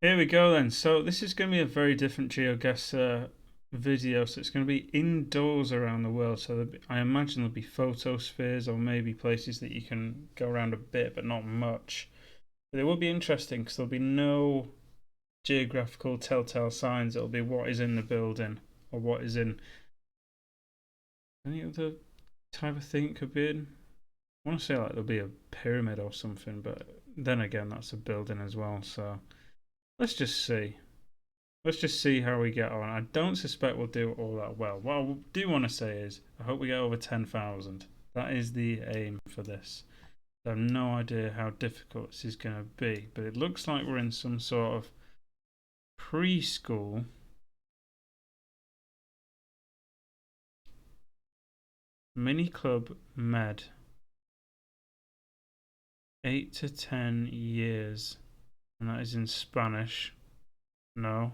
Here we go then. So this is going to be a very different GeoGuessr video. So it's going to be indoors around the world. So I imagine there'll be photospheres or maybe places that you can go around a bit, but not much. But it will be interesting because there'll be no geographical telltale signs. It'll be what is in the building or what is in any other type of thing it could be in. I want to say like there'll be a pyramid or something, but then again, that's a building as well. So let's just see. Let's just see how we get on. I don't suspect we'll do all that well. What I do want to say is, I hope we get over 10,000. That is the aim for this. I have no idea how difficult this is going to be, but it looks like we're in some sort of preschool. Mini Club Med. 8 to 10 years. And that is in Spanish. No.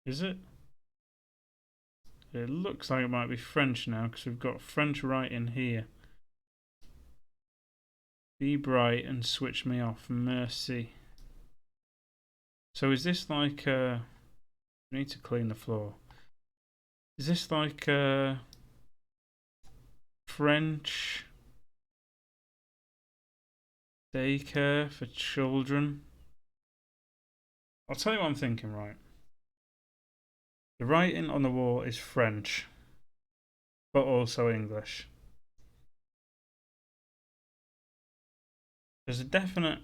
Is it? It looks like it might be French now because we've got French writing here. Be bright and switch me off. Mercy. So is this like we need to clean the floor. Is this like French daycare for children? I'll tell you what I'm thinking, right? The writing on the wall is French, but also English. There's a definite.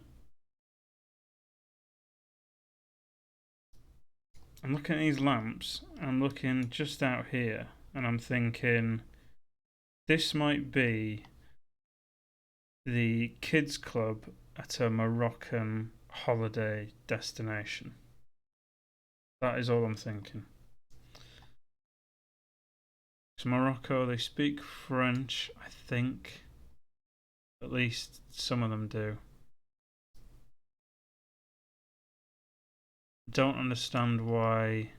I'm looking at these lamps. I'm looking just out here, and I'm thinking this might be the kids club at a Moroccan holiday destination. That is all I'm thinking. So Morocco, they speak French, I think. At least some of them do. Don't understand why.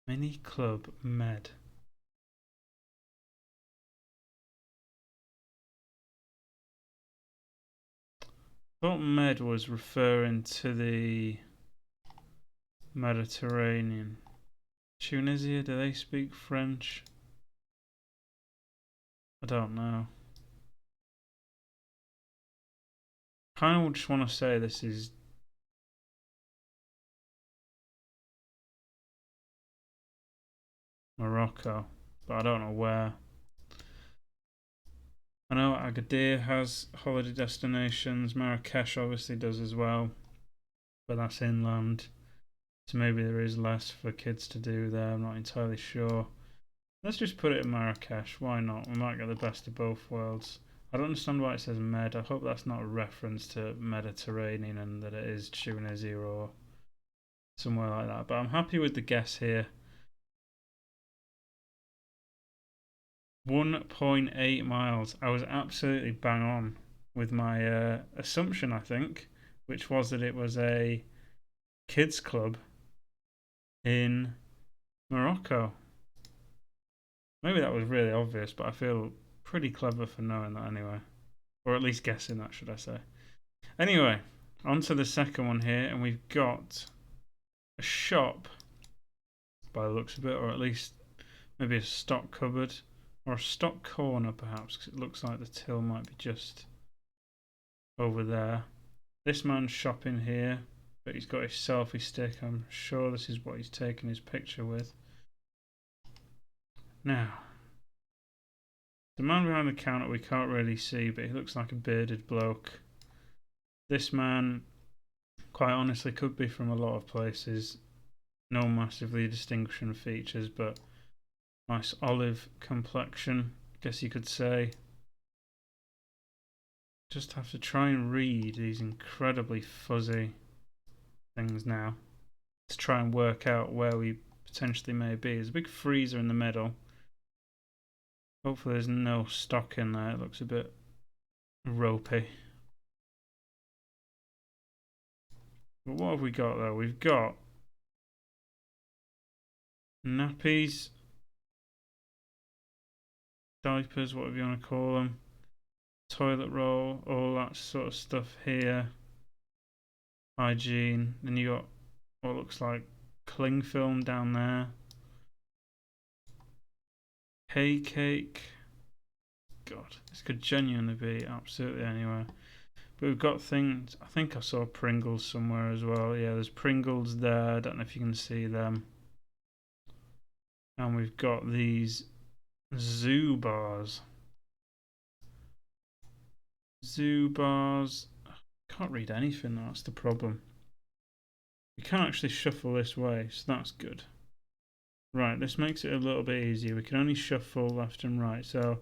Mini Club Med. I thought Med was referring to the Mediterranean. Tunisia, do they speak French? I don't know. Kind of just want to say this is Morocco, but I don't know where. I know Agadir has holiday destinations. Marrakesh obviously does as well, but that's inland. So maybe there is less for kids to do there. I'm not entirely sure. Let's just put it in Marrakesh. Why not? We might get the best of both worlds. I don't understand why it says Med. I hope that's not a reference to Mediterranean and that it is Tunisia or somewhere like that. But I'm happy with the guess here. 1.8 miles. I was absolutely bang on with my assumption, I think, which was that it was a kids club in Morocco. Maybe that was really obvious, but I feel pretty clever for knowing that anyway. Or at least guessing that, should I say. Anyway, on to the second one here, and we've got a shop by the looks of it, or at least maybe a stock cupboard, or a stock corner perhaps, because it looks like the till might be just over there. This man's shopping here, but he's got his selfie stick. I'm sure this is what he's taking his picture with. Now, the man behind the counter we can't really see, but he looks like a bearded bloke. This man, quite honestly, could be from a lot of places. No massively distinguishing features, but nice olive complexion, guess you could say. Just have to try and read these incredibly fuzzy things now to try and work out where we potentially may be. There's a big freezer in the middle. Hopefully there's no stock in there. It looks a bit ropey. But what have we got though? We've got nappies, diapers, whatever you want to call them, toilet roll, all that sort of stuff here. hygiene. Then you got what looks like cling film down there. Hay cake. God, this could genuinely be absolutely anywhere. But we've got things. I think I saw Pringles somewhere as well. Yeah, there's Pringles there. I don't know if you can see them. And we've got these zoo bars. Zoo bars. Can't read anything, that's the problem. We can't actually shuffle this way, so that's good. Right, this makes it a little bit easier. We can only shuffle left and right. So,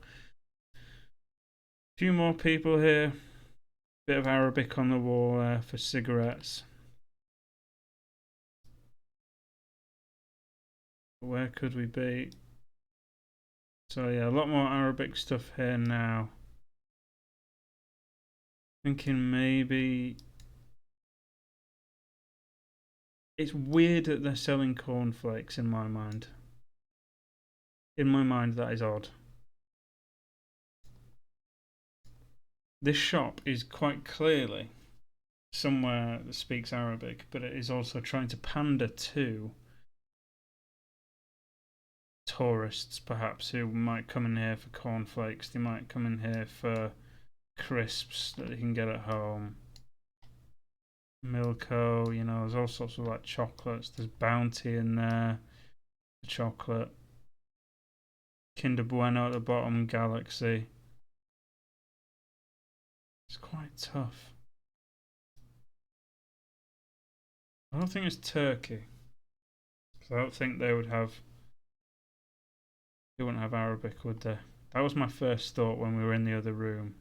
a few more people here. Bit of Arabic on the wall there for cigarettes. Where could we be? So yeah, a lot more Arabic stuff here now. Thinking maybe... It's weird that they're selling cornflakes in my mind. In my mind, that is odd. This shop is quite clearly somewhere that speaks Arabic, but it is also trying to pander to tourists, perhaps, who might come in here for cornflakes. They might come in here for crisps that they can get at home. Milko, you know, there's all sorts of like chocolates. There's Bounty in there, the chocolate. Kinder Bueno at the bottom, Galaxy. It's quite tough. I don't think it's Turkey. I don't think they would have. They wouldn't have Arabic, would they? That was my first thought when we were in the other room.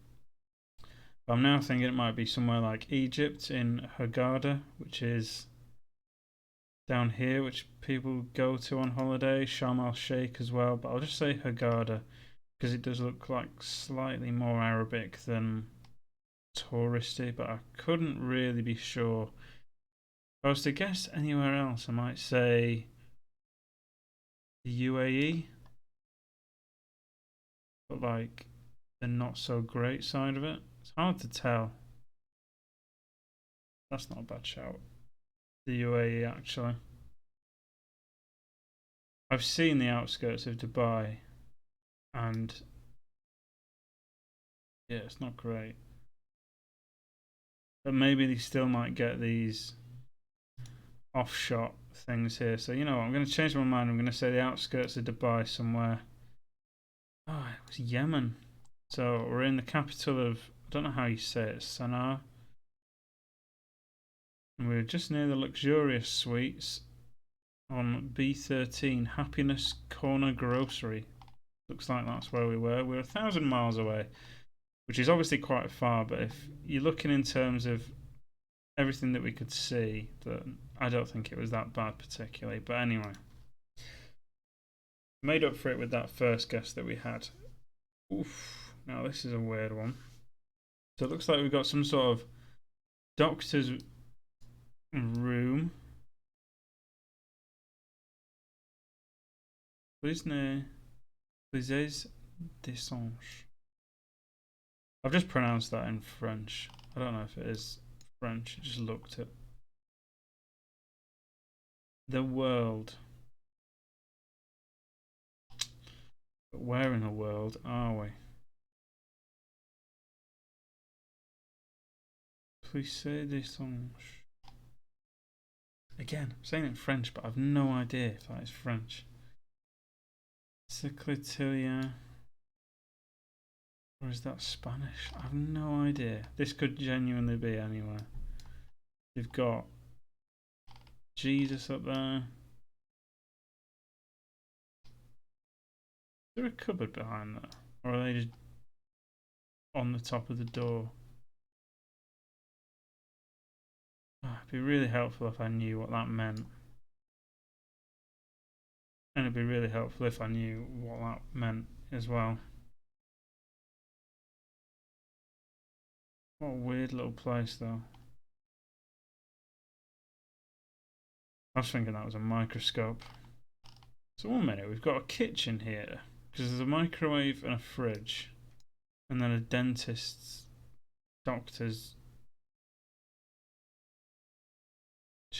But I'm now thinking it might be somewhere like Egypt in Hurghada, which is down here, which people go to on holiday. Sharm el Sheikh as well, but I'll just say Hurghada because it does look like slightly more Arabic than touristy, but I couldn't really be sure. If I was to guess anywhere else, I might say the UAE, but like the not so great side of it. It's hard to tell. That's not a bad shout. The UAE, actually. I've seen the outskirts of Dubai, and yeah, it's not great. But maybe they still might get these off-shot things here. So you know what? I'm going to change my mind. I'm going to say the outskirts of Dubai somewhere. Oh, it was Yemen. So we're in the capital of, I don't know how you say it, Sana'a. And we're just near the luxurious suites on B13, Happiness Corner Grocery. Looks like that's where we were. We're 1,000 miles away, which is obviously quite far, but if you're looking in terms of everything that we could see, that I don't think it was that bad particularly. But anyway, made up for it with that first guess that we had. Oof, now this is a weird one. So it looks like we've got some sort of doctor's room. Prisne des Songes. I've just pronounced that in French. I don't know if it is French, I just looked it. The world. But where in the world are we? Plissé des Songes. Again, I'm saying it in French, but I've no idea if that is French. Secretaria. Or is that Spanish? I have no idea. This could genuinely be anywhere. You've got Jesus up there. Is there a cupboard behind that? Or are they just on the top of the door? Oh, it'd be really helpful if I knew what that meant. And it'd be really helpful if I knew what that meant as well. What a weird little place though. I was thinking that was a microscope. So 1 minute, we've got a kitchen here. Because there's a microwave and a fridge. And then a dentist's, doctor's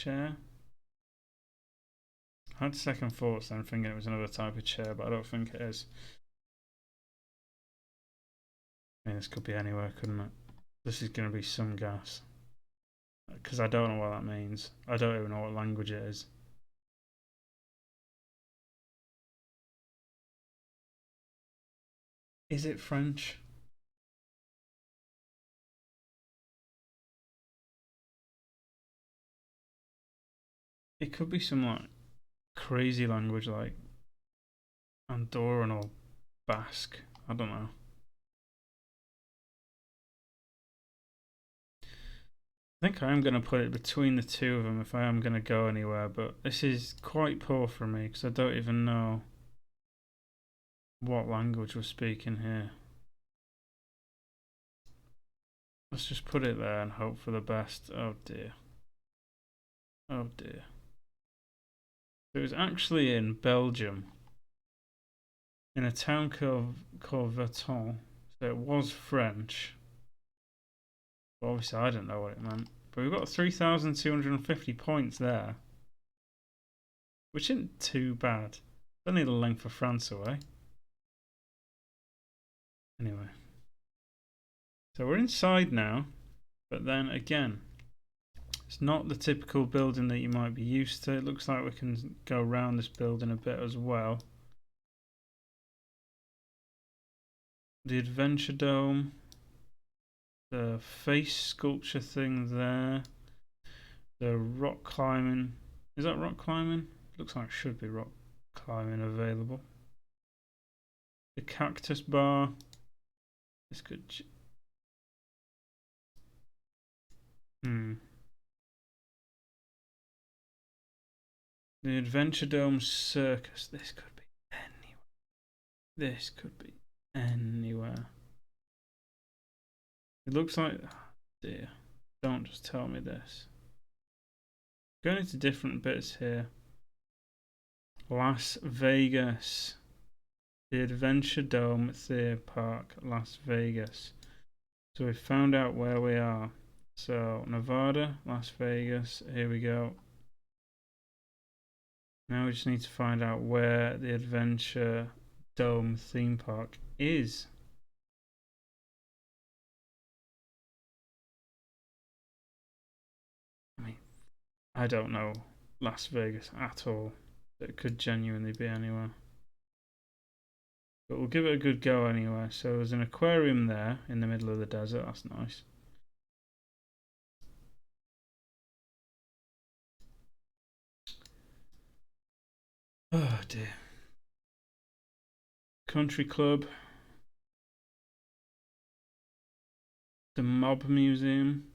chair. I had second thoughts then, thinking it was another type of chair, but I don't think it is. I mean, this could be anywhere, couldn't it? This is going to be some gas. Because I don't know what that means. I don't even know what language it is. Is it French? It could be some like crazy language like Andorran or Basque. I don't know. I think I am going to put it between the two of them if I am going to go anywhere, but this is quite poor for me because I don't even know what language we're speaking here. Let's just put it there and hope for the best. Oh dear. Oh dear. It was actually in Belgium, in a town called Verton. So it was French. But obviously I didn't know what it meant. But we've got 3,250 points there, which isn't too bad. It's only the length of France away. Anyway. So we're inside now, but then again, it's not the typical building that you might be used to. It looks like we can go around this building a bit as well. The Adventure Dome, the face sculpture thing there, the rock climbing. Is that rock climbing? Looks like it should be rock climbing available. The cactus bar. This could. The Adventure Dome Circus. This could be anywhere. This could be anywhere. It looks like. Oh dear. Don't just tell me this. Going into different bits here. Las Vegas. The Adventure Dome Theme Park, Las Vegas. So we found out where we are. So Nevada, Las Vegas. Here we go. Now we just need to find out where the Adventure Dome theme park is. I mean, I don't know Las Vegas at all. It could genuinely be anywhere. But we'll give it a good go anyway. So there's an aquarium there in the middle of the desert. That's nice. Oh dear. Country Club. The Mob Museum.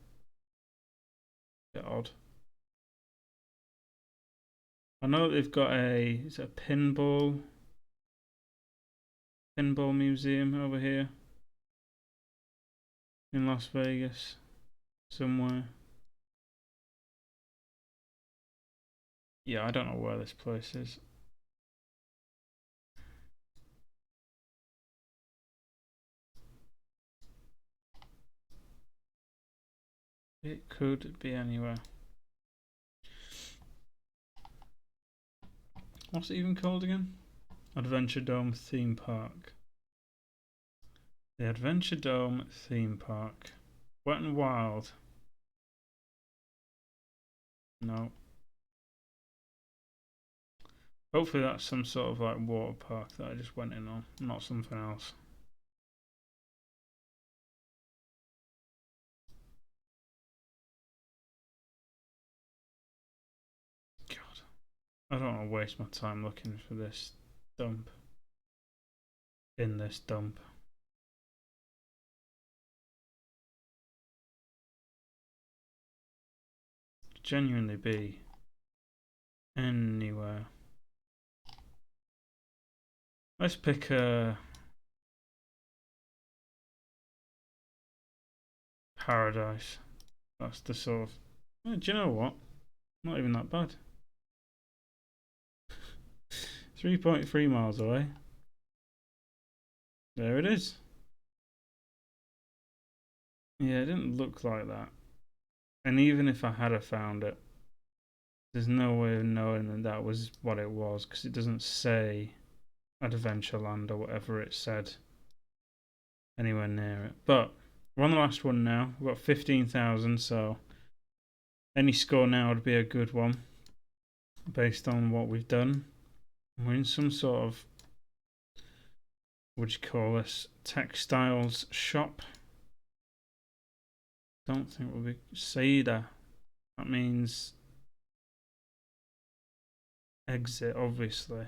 Bit odd. I know they've got is it a pinball museum over here in Las Vegas somewhere. Yeah, I don't know where this place is. It could be anywhere. What's it even called again? Adventure Dome Theme Park. The Adventure Dome Theme Park. Wet and Wild. No. Hopefully that's some sort of like water park that I just went in on, not something else. God. I don't want to waste my time looking for this dump. In this dump. Genuinely be anywhere. Let's pick a paradise. That's the sort of. Do you know what? Not even that bad. 3.3 miles away. There it is. Yeah, it didn't look like that. And even if I had found it, There's no way of knowing that that was what it was because it doesn't say Adventureland or whatever it said anywhere near it. But we're on the last one now. We've got 15,000, so any score now would be a good one based on what we've done. We're in some sort of, what do you call this, textiles shop. Don't think we'll be Saida. That means exit, obviously,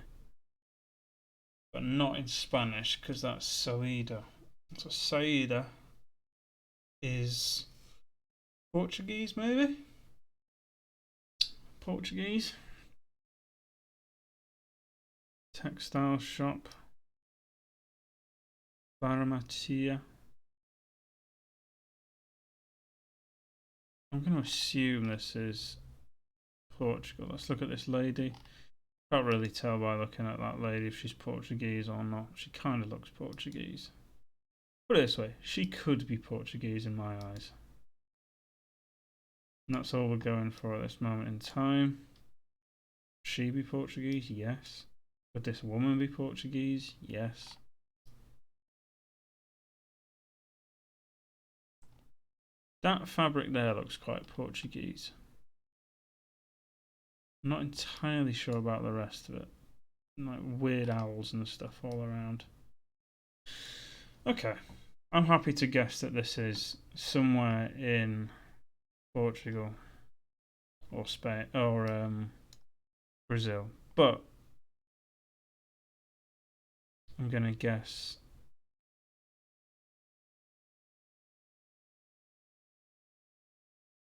but not in Spanish because that's Saída. So Saída is Portuguese, maybe? Portuguese. Textile shop. Farmacia. I'm going to assume this is Portugal. Let's look at this lady. Can't really tell by looking at that lady if she's Portuguese or not. She kind of looks Portuguese. Put it this way, she could be Portuguese in my eyes. And that's all we're going for at this moment in time. She be Portuguese? Yes. Would this woman be Portuguese? Yes. That fabric there looks quite Portuguese. I'm not entirely sure about the rest of it. Like weird owls and stuff all around. Okay. I'm happy to guess that this is somewhere in Portugal or Spain or Brazil. But I'm going to guess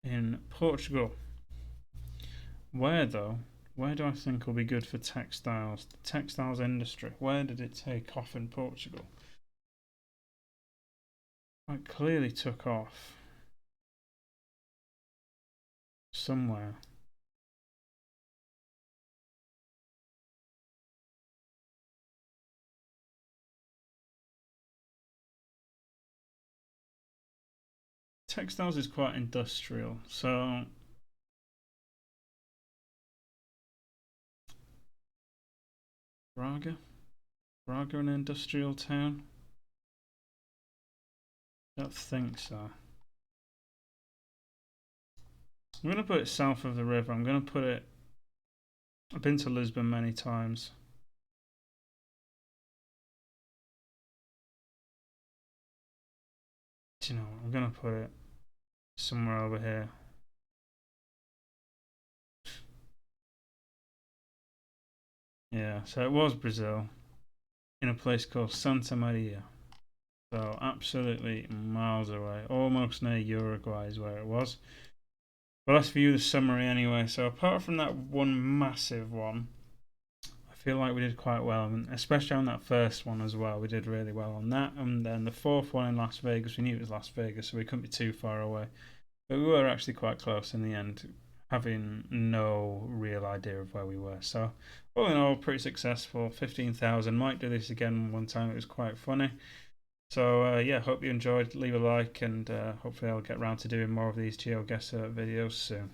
in Portugal. Where though? Where do I think will be good for textiles? The textiles industry. Where did it take off in Portugal? It clearly took off somewhere. Textiles is quite industrial, so Braga an industrial town? Don't think so. I'm going to put it south of the river. I'm going to put it... I've been to Lisbon many times. Do you know what? I'm going to put it somewhere over here. Yeah, so it was Brazil in a place called Santa Maria. So absolutely miles away, almost near Uruguay is where it was. But let's view the summary anyway. So apart from that one massive one, I feel like we did quite well, and especially on that first one as well. We did really well on that. And then the fourth one in Las Vegas, we knew it was Las Vegas, so we couldn't be too far away. But we were actually quite close in the end, having no real idea of where we were. So all in all, pretty successful. 15,000. Might do this again one time. It was quite funny. So yeah, hope you enjoyed. Leave a like, and hopefully I'll get around to doing more of these GeoGuessr videos soon.